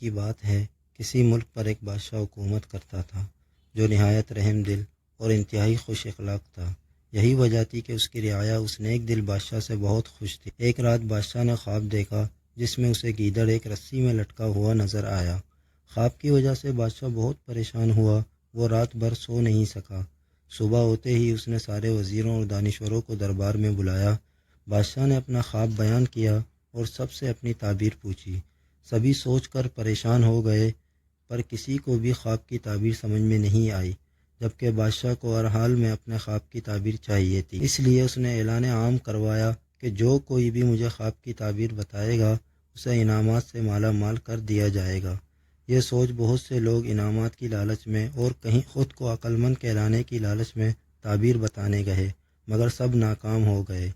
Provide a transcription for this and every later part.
کی بات ہے، کسی ملک پر ایک بادشاہ حکومت کرتا تھا جو نہایت رحم دل اور انتہائی خوش اخلاق تھا۔ یہی وجہ تھی کہ اس کی رعایا اس نیک دل بادشاہ سے بہت خوش تھی۔ ایک رات بادشاہ نے خواب دیکھا جس میں اسے گیدڑ ایک رسی میں لٹکا ہوا نظر آیا۔ خواب کی وجہ سے بادشاہ بہت پریشان ہوا، وہ رات بھر سو نہیں سکا۔ صبح ہوتے ہی اس نے سارے وزیروں اور دانشوروں کو دربار میں بلایا۔ بادشاہ نے اپنا خواب بیان کیا اور سب سے اپنی تعبیر پوچھی۔ سبھی سوچ کر پریشان ہو گئے، پر کسی کو بھی خواب کی تعبیر سمجھ میں نہیں آئی، جبکہ بادشاہ کو ہر حال میں اپنے خواب کی تعبیر چاہیے تھی۔ اس لیے اس نے اعلان عام کروایا کہ جو کوئی بھی مجھے خواب کی تعبیر بتائے گا اسے انعامات سے مالا مال کر دیا جائے گا۔ یہ سوچ بہت سے لوگ انعامات کی لالچ میں اور کہیں خود کو عقل مند کہلانے کی لالچ میں تعبیر بتانے گئے، مگر سب ناکام ہو گئے۔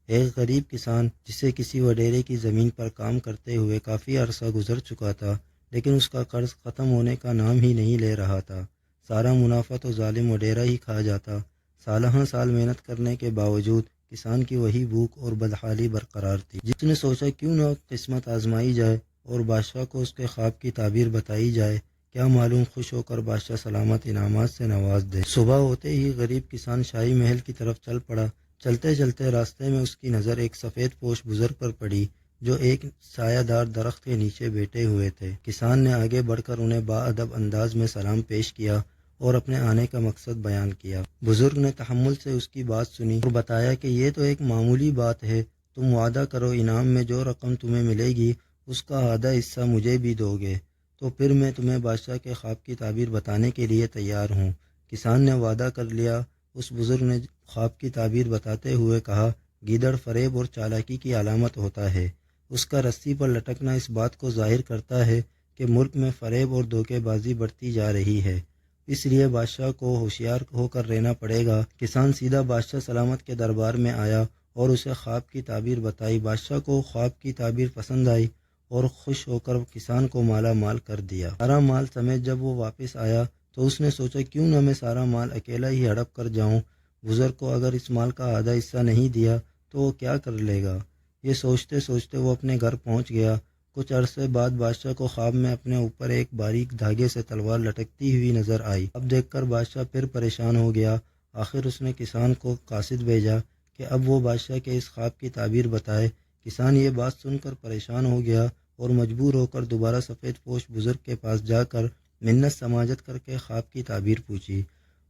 ایک غریب کسان جسے کسی وڈیرے کی زمین پر کام کرتے ہوئے کافی عرصہ گزر چکا تھا، لیکن اس کا قرض ختم ہونے کا نام ہی نہیں لے رہا تھا۔ سارا منافع تو ظالم وڈیرا ہی کھا جاتا۔ سالہ سال محنت کرنے کے باوجود کسان کی وہی بھوک اور بدحالی برقرار تھی۔ جس نے سوچا کیوں نہ قسمت آزمائی جائے اور بادشاہ کو اس کے خواب کی تعبیر بتائی جائے، کیا معلوم خوش ہو کر بادشاہ سلامت انعامات سے نواز دے۔ صبح ہوتے ہی غریب کسان شاہی محل کی طرف چل پڑا۔ چلتے چلتے راستے میں اس کی نظر ایک سفید پوش بزرگ پر پڑی جو ایک سایہ دار درخت کے نیچے بیٹھے ہوئے تھے۔ کسان نے آگے بڑھ کر انہیں باادب انداز میں سلام پیش کیا اور اپنے آنے کا مقصد بیان کیا۔ بزرگ نے تحمل سے اس کی بات سنی اور بتایا کہ یہ تو ایک معمولی بات ہے، تم وعدہ کرو انعام میں جو رقم تمہیں ملے گی اس کا آدھا حصہ مجھے بھی دو گے، تو پھر میں تمہیں بادشاہ کے خواب کی تعبیر بتانے کے لیے تیار ہوں۔ کسان نے وعدہ کر لیا۔ اس بزرگ نے خواب کی تعبیر بتاتے ہوئے کہا، گیدڑ فریب اور چالاکی کی علامت ہوتا ہے۔ اس کا رسی پر لٹکنا اس بات کو ظاہر کرتا ہے کہ ملک میں فریب اور دھوکے بازی بڑھتی جا رہی ہے، اس لیے بادشاہ کو ہوشیار ہو کر رہنا پڑے گا۔ کسان سیدھا بادشاہ سلامت کے دربار میں آیا اور اسے خواب کی تعبیر بتائی۔ بادشاہ کو خواب کی تعبیر پسند آئی اور خوش ہو کر کسان کو مالا مال کر دیا۔ سارا مال سمیت جب وہ واپس آیا تو اس نے سوچا کیوں نہ میں سارا مال اکیلا ہی ہڑپ کر جاؤں۔ بزرگ کو اگر اس مال کا آدھا حصہ نہیں دیا تو وہ کیا کر لے گا۔ یہ سوچتے سوچتے وہ اپنے گھر پہنچ گیا۔ کچھ عرصے بعد بادشاہ کو خواب میں اپنے اوپر ایک باریک دھاگے سے تلوار لٹکتی ہوئی نظر آئی۔ اب دیکھ کر بادشاہ پھر پریشان ہو گیا۔ آخر اس نے کسان کو قاصد بھیجا کہ اب وہ بادشاہ کے اس خواب کی تعبیر بتائے۔ کسان یہ بات سن کر پریشان ہو گیا اور مجبور ہو کر دوبارہ سفید پوش بزرگ کے پاس جا کر منت سماجت کر کے خواب کی تعبیر پوچھی۔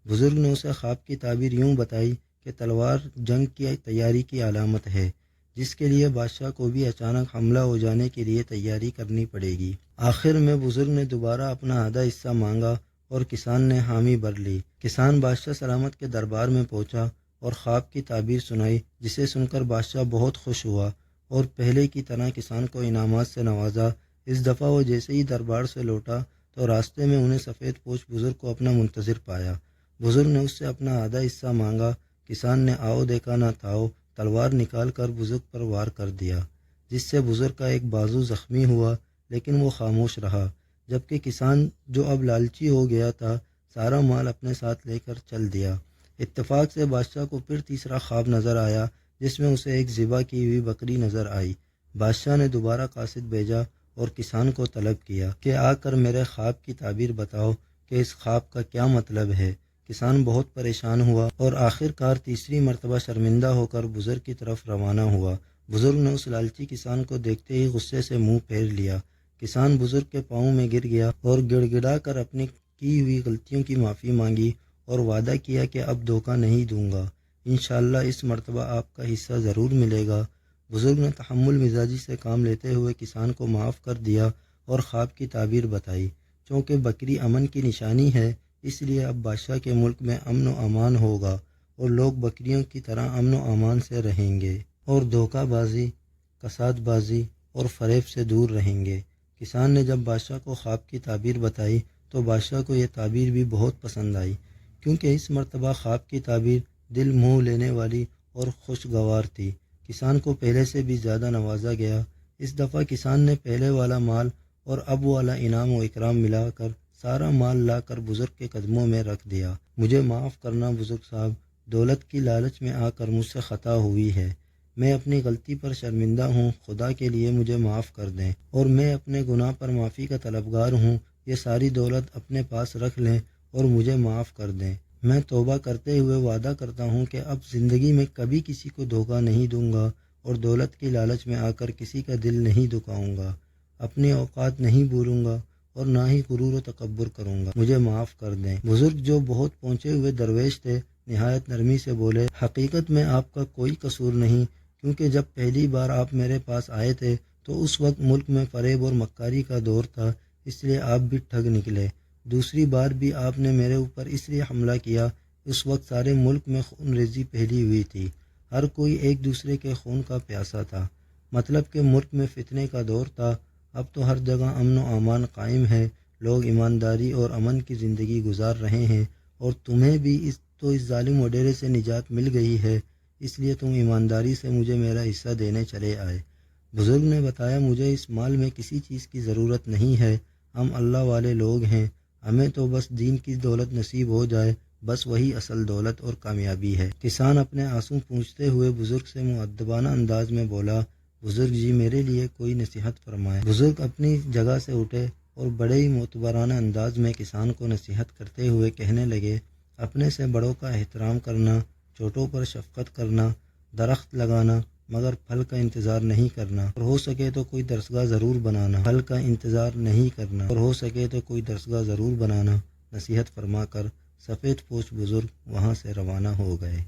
بزرگ نے اسے خواب کی تعبیر یوں بتائی کہ تلوار جنگ کی تیاری کی علامت ہے، جس کے لیے بادشاہ کو بھی اچانک حملہ ہو جانے کے لیے تیاری کرنی پڑے گی۔ آخر میں بزرگ نے دوبارہ اپنا آدھا حصہ مانگا اور کسان نے حامی بھر لی۔ کسان بادشاہ سلامت کے دربار میں پہنچا اور خواب کی تعبیر سنائی، جسے سن کر بادشاہ بہت خوش ہوا اور پہلے کی طرح کسان کو انعامات سے نوازا۔ اس دفعہ وہ جیسے ہی دربار سے لوٹا تو راستے میں انہیں سفید پوش بزرگ کو اپنا منتظر پایا۔ بزرگ نے اس سے اپنا آدھا حصہ مانگا۔ کسان نے آؤ دیکھا نہ تھاؤ تلوار نکال کر بزرگ پر وار کر دیا، جس سے بزرگ کا ایک بازو زخمی ہوا، لیکن وہ خاموش رہا، جبکہ کسان جو اب لالچی ہو گیا تھا سارا مال اپنے ساتھ لے کر چل دیا۔ اتفاق سے بادشاہ کو پھر تیسرا خواب نظر آیا جس میں اسے ایک ذبح کی ہوئی بکری نظر آئی۔ بادشاہ نے دوبارہ قاصد بھیجا اور کسان کو طلب کیا کہ آ کر میرے خواب کی تعبیر بتاؤ کہ اس خواب کا کیا مطلب ہے۔ کسان بہت پریشان ہوا اور آخر کار تیسری مرتبہ شرمندہ ہو کر بزرگ کی طرف روانہ ہوا۔ بزرگ نے اس لالچی کسان کو دیکھتے ہی غصے سے منہ پھیر لیا۔ کسان بزرگ کے پاؤں میں گر گیا اور گڑ گڑا کر اپنی کی ہوئی غلطیوں کی معافی مانگی اور وعدہ کیا کہ اب دھوکہ نہیں دوں گا، انشاءاللہ اس مرتبہ آپ کا حصہ ضرور ملے گا۔ بزرگ نے تحمل مزاجی سے کام لیتے ہوئے کسان کو معاف کر دیا اور خواب کی تعبیر بتائی۔ چونکہ بکری امن کی نشانی ہے، اس لیے اب بادشاہ کے ملک میں امن و امان ہوگا اور لوگ بکریوں کی طرح امن و امان سے رہیں گے اور دھوکہ بازی، کساد بازی اور فریب سے دور رہیں گے۔ کسان نے جب بادشاہ کو خواب کی تعبیر بتائی تو بادشاہ کو یہ تعبیر بھی بہت پسند آئی، کیونکہ اس مرتبہ خواب کی تعبیر دل موہ لینے والی اور خوشگوار تھی۔ کسان کو پہلے سے بھی زیادہ نوازا گیا۔ اس دفعہ کسان نے پہلے والا مال اور اب والا انعام و اکرام ملا کر سارا مال لا کر بزرگ کے قدموں میں رکھ دیا۔ مجھے معاف کرنا بزرگ صاحب، دولت کی لالچ میں آ کر مجھ سے خطا ہوئی ہے۔ میں اپنی غلطی پر شرمندہ ہوں، خدا کے لیے مجھے معاف کر دیں، اور میں اپنے گناہ پر معافی کا طلبگار ہوں، یہ ساری دولت اپنے پاس رکھ لیں اور مجھے معاف کر دیں۔ میں توبہ کرتے ہوئے وعدہ کرتا ہوں کہ اب زندگی میں کبھی کسی کو دھوکہ نہیں دوں گا اور دولت کی لالچ میں آ کر کسی کا دل نہیں دکھاؤں گا، اپنے اوقات نہیں بھولوں گا اور نہ ہی غرور و تکبر کروں گا، مجھے معاف کر دیں۔ بزرگ جو بہت پہنچے ہوئے درویش تھے نہایت نرمی سے بولے، حقیقت میں آپ کا کوئی قصور نہیں، کیونکہ جب پہلی بار آپ میرے پاس آئے تھے تو اس وقت ملک میں فریب اور مکاری کا دور تھا، اس لیے آپ بھی ٹھگ نکلے۔ دوسری بار بھی آپ نے میرے اوپر اس لیے حملہ کیا، اس وقت سارے ملک میں خون ریزی پھیلی ہوئی تھی، ہر کوئی ایک دوسرے کے خون کا پیاسا تھا، مطلب کہ ملک میں فتنے کا دور تھا۔ اب تو ہر جگہ امن و امان قائم ہے، لوگ ایمانداری اور امن کی زندگی گزار رہے ہیں، اور تمہیں بھی اس ظالم وڈیرے سے نجات مل گئی ہے، اس لیے تم ایمانداری سے مجھے میرا حصہ دینے چلے آئے۔ بزرگ نے بتایا، مجھے اس مال میں کسی چیز کی ضرورت نہیں ہے، ہم اللہ والے لوگ ہیں، ہمیں تو بس دین کی دولت نصیب ہو جائے، بس وہی اصل دولت اور کامیابی ہے۔ کسان اپنے آنسو پونچھتے ہوئے بزرگ سے مؤدبانہ انداز میں بولا، بزرگ جی میرے لیے کوئی نصیحت فرمائیں۔ بزرگ اپنی جگہ سے اٹھے اور بڑے ہی معتبرانہ انداز میں کسان کو نصیحت کرتے ہوئے کہنے لگے، اپنے سے بڑوں کا احترام کرنا، چھوٹوں پر شفقت کرنا، درخت لگانا مگر پھل کا انتظار نہیں کرنا، اور ہو سکے تو کوئی درسگاہ ضرور بنانا، پھل کا انتظار نہیں کرنا، اور ہو سکے تو کوئی درسگاہ ضرور بنانا، نصیحت فرما کر سفید پوش بزرگ وہاں سے روانہ ہو گئے۔